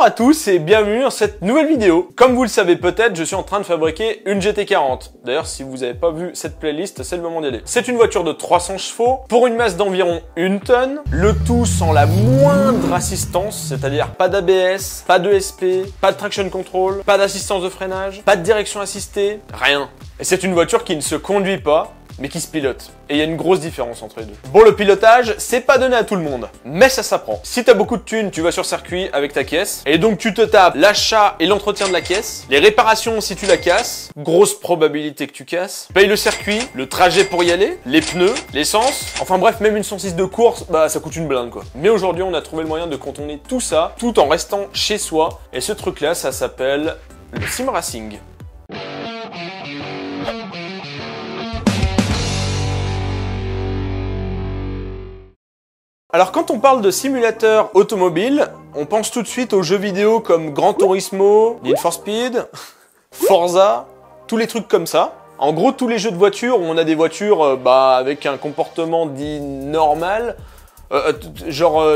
à tous et bienvenue dans cette nouvelle vidéo. Comme vous le savez peut-être, je suis en train de fabriquer une GT40. D'ailleurs, si vous n'avez pas vu cette playlist, c'est le moment d'y aller. C'est une voiture de 300 chevaux pour une masse d'environ 1 tonne. Le tout sans la moindre assistance, c'est-à-dire pas d'ABS, pas de SP, pas de traction control, pas d'assistance de freinage, pas de direction assistée, rien. Et c'est une voiture qui ne se conduit pas, mais qui se pilote. Et il y a une grosse différence entre les deux. Bon, le pilotage, c'est pas donné à tout le monde, mais ça s'apprend. Si t'as beaucoup de thunes, tu vas sur circuit avec ta caisse, et donc tu te tapes l'achat et l'entretien de la caisse, les réparations si tu la casses, grosse probabilité que tu casses, paye le circuit, le trajet pour y aller, les pneus, l'essence, enfin bref, même une 106 de course, bah ça coûte une blinde quoi. Mais aujourd'hui, on a trouvé le moyen de contourner tout ça, tout en restant chez soi, et ce truc-là, ça s'appelle le sim racing. Alors quand on parle de simulateur automobile, on pense tout de suite aux jeux vidéo comme Gran Turismo, Need for Speed, Forza, tous les trucs comme ça. En gros, tous les jeux de voitures où on a des voitures avec un comportement dit normal,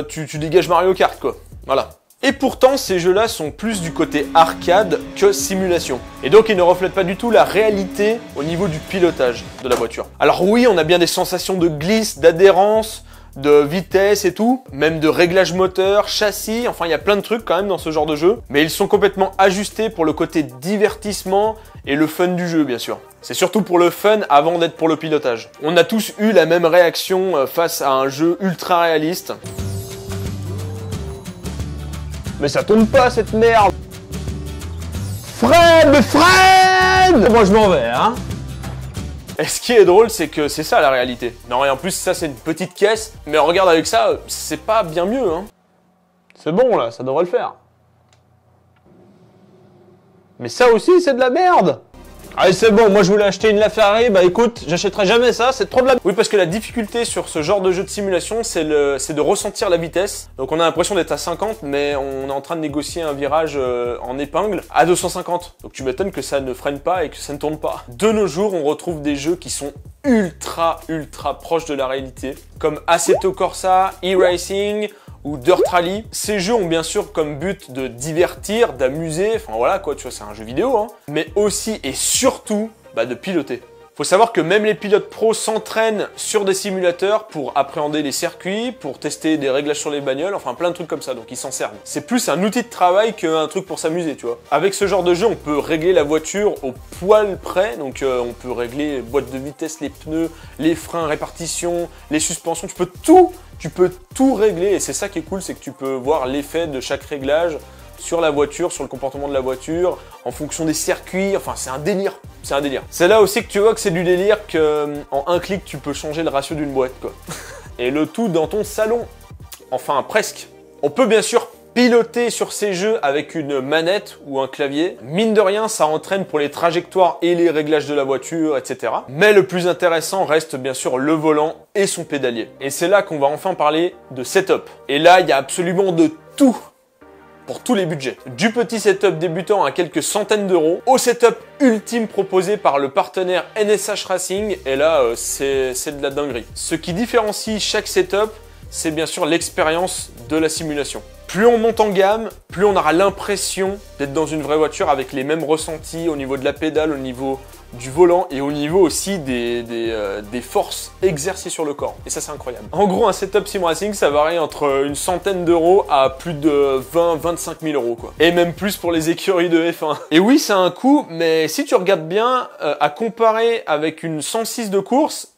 tu dégages Mario Kart quoi, voilà. Et pourtant, ces jeux-là sont plus du côté arcade que simulation. Et donc, ils ne reflètent pas du tout la réalité au niveau du pilotage de la voiture. Alors oui, on a bien des sensations de glisse, d'adhérence, de vitesse et tout, même de réglage moteur, châssis, enfin il y a plein de trucs quand même dans ce genre de jeu, mais ils sont complètement ajustés pour le côté divertissement et le fun du jeu bien sûr. C'est surtout pour le fun avant d'être pour le pilotage. On a tous eu la même réaction face à un jeu ultra réaliste. Mais ça tourne pas cette merde! Fred, mais Fred! Moi je m'en vais, hein. Et ce qui est drôle, c'est que c'est ça la réalité. Non, et en plus, ça c'est une petite caisse, mais regarde avec ça, c'est pas bien mieux, hein. C'est bon là, ça devrait le faire. Mais ça aussi, c'est de la merde! Allez, c'est bon, moi je voulais acheter une LaFerrari, bah écoute, j'achèterai jamais ça, c'est trop de la... Oui, parce que la difficulté sur ce genre de jeu de simulation, c'est de ressentir la vitesse. Donc on a l'impression d'être à 50, mais on est en train de négocier un virage en épingle à 250. Donc tu m'étonnes que ça ne freine pas et que ça ne tourne pas. De nos jours, on retrouve des jeux qui sont ultra proches de la réalité, comme Assetto Corsa, e-Racing ou Dirt Rally. Ces jeux ont bien sûr comme but de divertir, d'amuser, enfin voilà quoi, tu vois, c'est un jeu vidéo, hein, mais aussi et surtout de piloter. Faut savoir que même les pilotes pros s'entraînent sur des simulateurs pour appréhender les circuits, pour tester des réglages sur les bagnoles, enfin plein de trucs comme ça, donc ils s'en servent. C'est plus un outil de travail qu'un truc pour s'amuser, tu vois. Avec ce genre de jeu, on peut régler la voiture au poil près, donc on peut régler les boîtes de vitesse, les pneus, les freins, répartition, les suspensions, tu peux tout régler, et c'est ça qui est cool, c'est que tu peux voir l'effet de chaque réglage sur la voiture, sur le comportement de la voiture, en fonction des circuits, enfin c'est un délire, c'est un délire. C'est là aussi que tu vois que c'est du délire qu'en un clic tu peux changer le ratio d'une boîte quoi. Et le tout dans ton salon, enfin presque. On peut bien sûr piloter sur ces jeux avec une manette ou un clavier. Mine de rien, ça entraîne pour les trajectoires et les réglages de la voiture, etc. Mais le plus intéressant reste bien sûr le volant et son pédalier. Et c'est là qu'on va enfin parler de setup. Et là, il y a absolument de tout pour tous les budgets. Du petit setup débutant à quelques centaines d'euros, au setup ultime proposé par le partenaire NSH Racing, et là, c'est de la dinguerie. Ce qui différencie chaque setup, c'est bien sûr l'expérience de la simulation. Plus on monte en gamme, plus on aura l'impression d'être dans une vraie voiture avec les mêmes ressentis au niveau de la pédale, au niveau du volant et au niveau aussi des forces exercées sur le corps. Et ça, c'est incroyable. En gros, un setup sim racing, ça varie entre une centaine d'euros à plus de 20-25 000 euros, quoi. Et même plus pour les écuries de F1. Et oui, c'est un coût, mais si tu regardes bien, à comparer avec une 106 de course,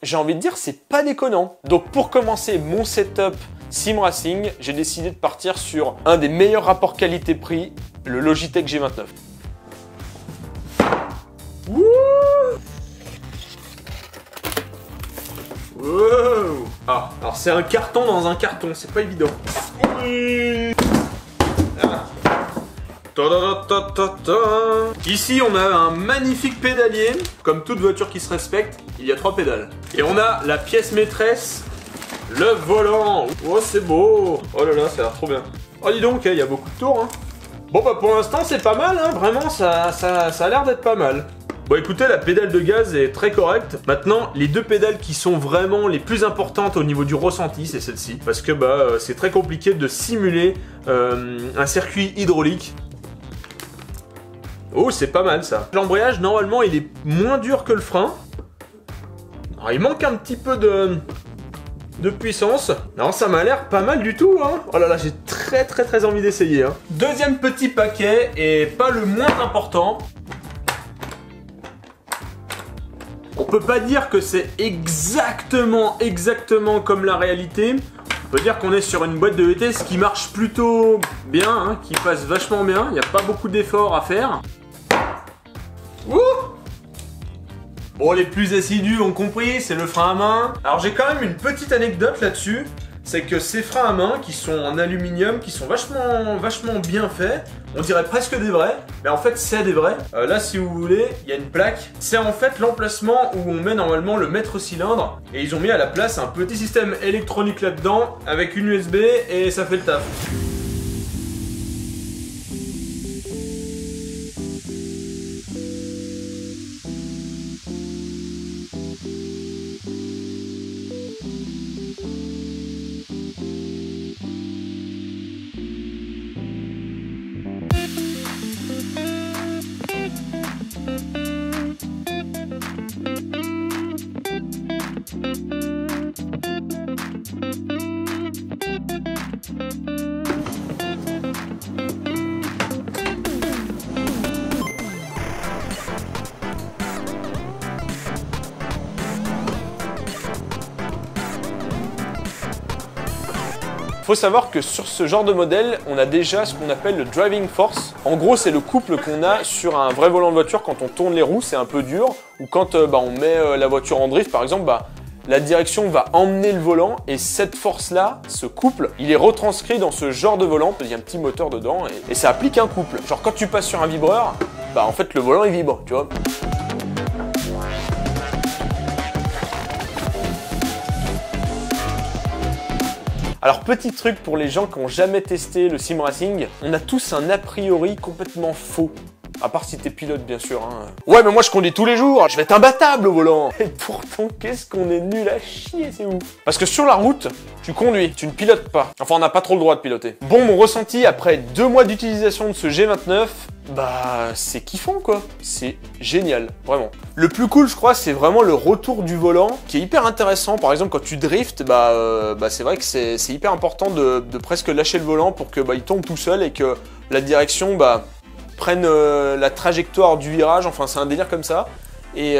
j'ai envie de dire, c'est pas déconnant. Donc pour commencer mon setup sim racing, j'ai décidé de partir sur un des meilleurs rapports qualité-prix, le Logitech G29. Wouh! Wow! Ah, alors c'est un carton dans un carton, c'est pas évident. Ici, on a un magnifique pédalier. Comme toute voiture qui se respecte, il y a 3 pédales. Et on a la pièce maîtresse, le volant. Oh, c'est beau. Oh là là, ça a l'air trop bien. Oh, dis donc, il y a beaucoup de tours, hein. Bon, pour l'instant, c'est pas mal, hein. Vraiment, ça a l'air d'être pas mal. Bon écoutez, la pédale de gaz est très correcte. Maintenant, les deux pédales qui sont vraiment les plus importantes au niveau du ressenti, c'est celle-ci. Parce que c'est très compliqué de simuler un circuit hydraulique. Oh, c'est pas mal ça. L'embrayage, normalement, il est moins dur que le frein. Alors, il manque un petit peu de puissance. Non, ça m'a l'air pas mal du tout, hein. Oh là là, j'ai très envie d'essayer, hein. Deuxième petit paquet, et pas le moins important. On peut pas dire que c'est exactement comme la réalité. On peut dire qu'on est sur une boîte de VTS qui marche plutôt bien, hein, qui passe vachement bien. Il n'y a pas beaucoup d'efforts à faire. Ouh! Bon, les plus assidus ont compris, c'est le frein à main. Alors j'ai quand même une petite anecdote là-dessus. C'est que ces freins à main qui sont en aluminium, qui sont vachement bien faits, on dirait presque des vrais, mais en fait c'est des vrais. Là si vous voulez, il y a une plaque. C'est en fait l'emplacement où on met normalement le maître cylindre, et ils ont mis à la place un petit système électronique là-dedans, avec une USB, et ça fait le taf. Faut savoir que sur ce genre de modèle, on a déjà ce qu'on appelle le driving force. En gros, c'est le couple qu'on a sur un vrai volant de voiture quand on tourne les roues, c'est un peu dur. Ou quand on met la voiture en drift, par exemple, la direction va emmener le volant. Et cette force-là, ce couple, il est retranscrit dans ce genre de volant. Il y a un petit moteur dedans et ça applique un couple. Genre quand tu passes sur un vibreur, en fait le volant il vibre, tu vois. Alors petit truc pour les gens qui n'ont jamais testé le sim racing, on a tous un a priori complètement faux. À part si t'es pilote bien sûr, hein. Ouais mais moi je conduis tous les jours, je vais être imbattable au volant. Et pourtant qu'est-ce qu'on est nul à chier, c'est ouf. Parce que sur la route, tu conduis, tu ne pilotes pas. Enfin on n'a pas trop le droit de piloter. Bon, mon ressenti après 2 mois d'utilisation de ce G29, c'est kiffant quoi. C'est génial, vraiment. Le plus cool je crois c'est vraiment le retour du volant qui est hyper intéressant. Par exemple quand tu driftes, c'est vrai que c'est hyper important de presque lâcher le volant pour que il tombe tout seul et que la direction prenne la trajectoire du virage, enfin c'est un délire comme ça. Et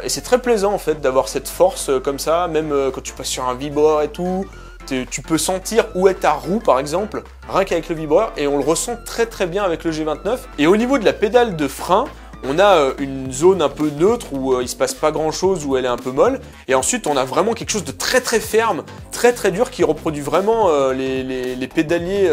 c'est très plaisant en fait d'avoir cette force comme ça, même quand tu passes sur un vibreur et tout. Tu peux sentir où est ta roue par exemple, rien qu'avec le vibreur, et on le ressent très bien avec le G29. Et au niveau de la pédale de frein, on a une zone un peu neutre où il se passe pas grand chose, où elle est un peu molle. Et ensuite on a vraiment quelque chose de très ferme, très dur, qui reproduit vraiment les pédaliers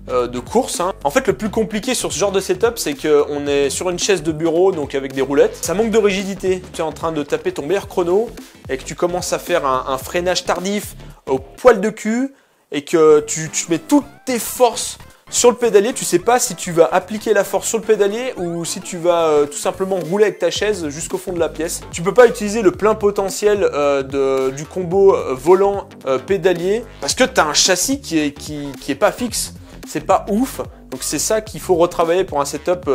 de course, hein. En fait le plus compliqué sur ce genre de setup c'est qu'on est sur une chaise de bureau, donc avec des roulettes. Ça manque de rigidité, tu es en train de taper ton meilleur chrono et que tu commences à faire un freinage tardif au poil de cul et que tu mets toutes tes forces sur le pédalier, tu sais pas si tu vas appliquer la force sur le pédalier ou si tu vas tout simplement rouler avec ta chaise jusqu'au fond de la pièce. Tu peux pas utiliser le plein potentiel du combo volant pédalier parce que tu as un châssis qui est pas fixe. C'est pas ouf, donc c'est ça qu'il faut retravailler pour un setup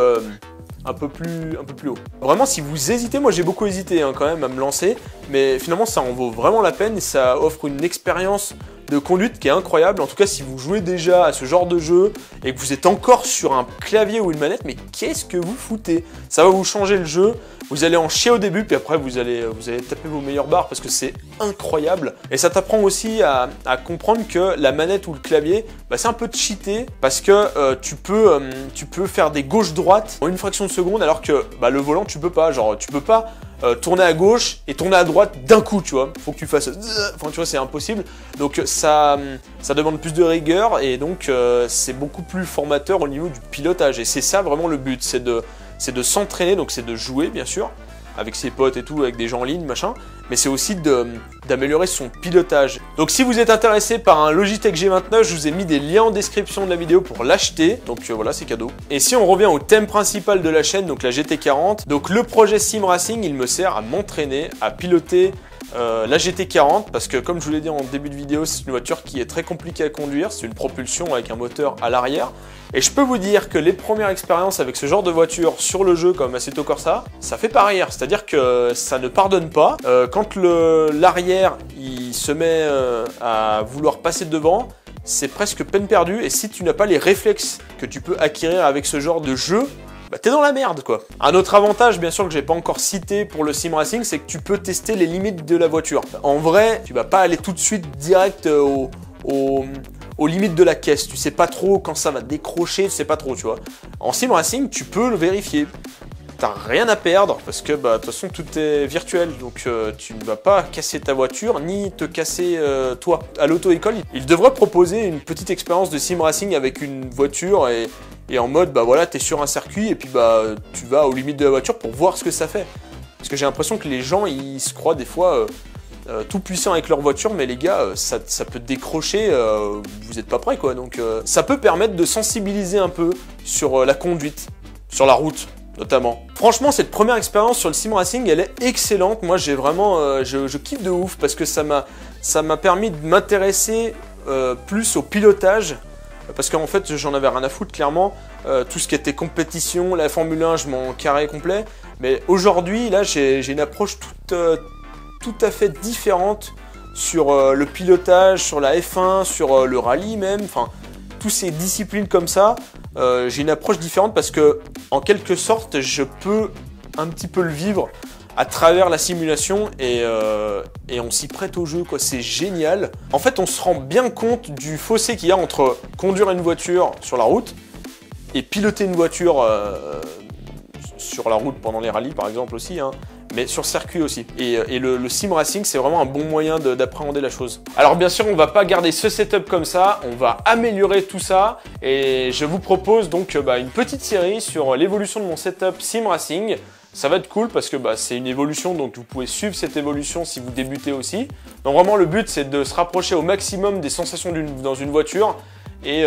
un peu plus haut. Vraiment, si vous hésitez, moi j'ai beaucoup hésité quand même à me lancer, mais finalement ça en vaut vraiment la peine et ça offre une expérience de conduite qui est incroyable. En tout cas, si vous jouez déjà à ce genre de jeu et que vous êtes encore sur un clavier ou une manette, mais qu'est-ce que vous foutez? Ça va vous changer le jeu. Vous allez en chier au début, puis après vous allez taper vos meilleures barres parce que c'est incroyable. Et ça t'apprend aussi à comprendre que la manette ou le clavier, c'est un peu cheaté parce que tu peux faire des gauche-droite en une fraction de seconde alors que le volant tu peux pas. Genre tu peux pas tourner à gauche et tourner à droite d'un coup, tu vois. Faut que tu fasses... Enfin, tu vois, c'est impossible. Donc ça demande plus de rigueur et donc c'est beaucoup plus formateur au niveau du pilotage. Et c'est ça vraiment le but, c'est de s'entraîner, donc c'est de jouer bien sûr, avec ses potes et tout, avec des gens en ligne, machin, mais c'est aussi d'améliorer son pilotage. Donc si vous êtes intéressé par un Logitech G29, je vous ai mis des liens en description de la vidéo pour l'acheter, donc voilà, c'est cadeau. Et si on revient au thème principal de la chaîne, donc la GT40, donc le projet Sim Racing, il me sert à m'entraîner, à piloter la GT40, parce que comme je vous l'ai dit en début de vidéo, c'est une voiture qui est très compliquée à conduire, c'est une propulsion avec un moteur à l'arrière, et je peux vous dire que les premières expériences avec ce genre de voiture sur le jeu comme Assetto Corsa, ça fait pas rire, c'est-à-dire que ça ne pardonne pas. Quand l'arrière il se met à vouloir passer devant, c'est presque peine perdue, et si tu n'as pas les réflexes que tu peux acquérir avec ce genre de jeu, bah t'es dans la merde quoi. Un autre avantage bien sûr que j'ai pas encore cité pour le Sim Racing, c'est que tu peux tester les limites de la voiture. En vrai, tu vas pas aller tout de suite direct aux limites de la caisse. Tu sais pas trop quand ça va décrocher, tu sais pas trop, tu vois. En Sim Racing, tu peux le vérifier. T'as rien à perdre parce que bah de toute façon tout est virtuel, donc tu ne vas pas casser ta voiture ni te casser toi. À l'auto-école, ils devraient proposer une petite expérience de Sim Racing avec une voiture et en mode bah voilà, t'es sur un circuit et puis bah tu vas aux limites de la voiture pour voir ce que ça fait. Parce que j'ai l'impression que les gens ils se croient des fois tout puissants avec leur voiture, mais les gars ça peut décrocher, vous n'êtes pas prêts quoi. Donc ça peut permettre de sensibiliser un peu sur la conduite, sur la route notamment. Franchement, cette première expérience sur le Sim Racing, elle est excellente. Moi, j'ai vraiment, je kiffe de ouf parce que ça m'a permis de m'intéresser plus au pilotage. Parce qu'en fait, j'en avais rien à foutre, clairement. Tout ce qui était compétition, la Formule 1, je m'en carrais complet. Mais aujourd'hui, là, j'ai une approche tout à fait différente sur le pilotage, sur la F1, sur le rallye même. Enfin, toutes ces disciplines comme ça. J'ai une approche différente parce que, en quelque sorte, je peux un petit peu le vivre à travers la simulation et on s'y prête au jeu, quoi. C'est génial. En fait, on se rend bien compte du fossé qu'il y a entre conduire une voiture sur la route et piloter une voiture sur la route pendant les rallyes, par exemple, aussi, hein, mais sur circuit aussi. Et le Sim Racing, c'est vraiment un bon moyen d'appréhender la chose. Alors bien sûr, on va pas garder ce setup comme ça, on va améliorer tout ça, et je vous propose donc une petite série sur l'évolution de mon setup Sim Racing. Ça va être cool parce que c'est une évolution, donc vous pouvez suivre cette évolution si vous débutez aussi. Donc vraiment, le but, c'est de se rapprocher au maximum des sensations dans une voiture, et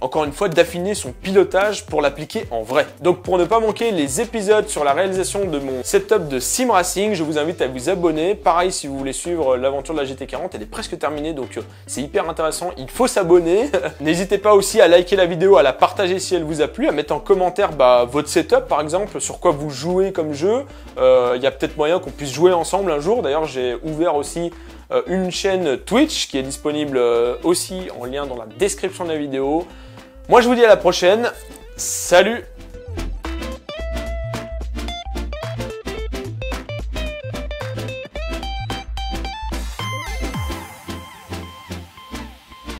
encore une fois d'affiner son pilotage pour l'appliquer en vrai. Donc pour ne pas manquer les épisodes sur la réalisation de mon setup de Sim Racing, je vous invite à vous abonner. Pareil, si vous voulez suivre l'aventure de la GT40, elle est presque terminée, donc c'est hyper intéressant, il faut s'abonner. N'hésitez pas aussi à liker la vidéo, à la partager si elle vous a plu, à mettre en commentaire votre setup par exemple, sur quoi vous jouez comme jeu. Il y a peut-être moyen qu'on puisse jouer ensemble un jour. D'ailleurs, j'ai ouvert aussi une chaîne Twitch qui est disponible aussi en lien dans la description de la vidéo. Moi je vous dis à la prochaine, salut!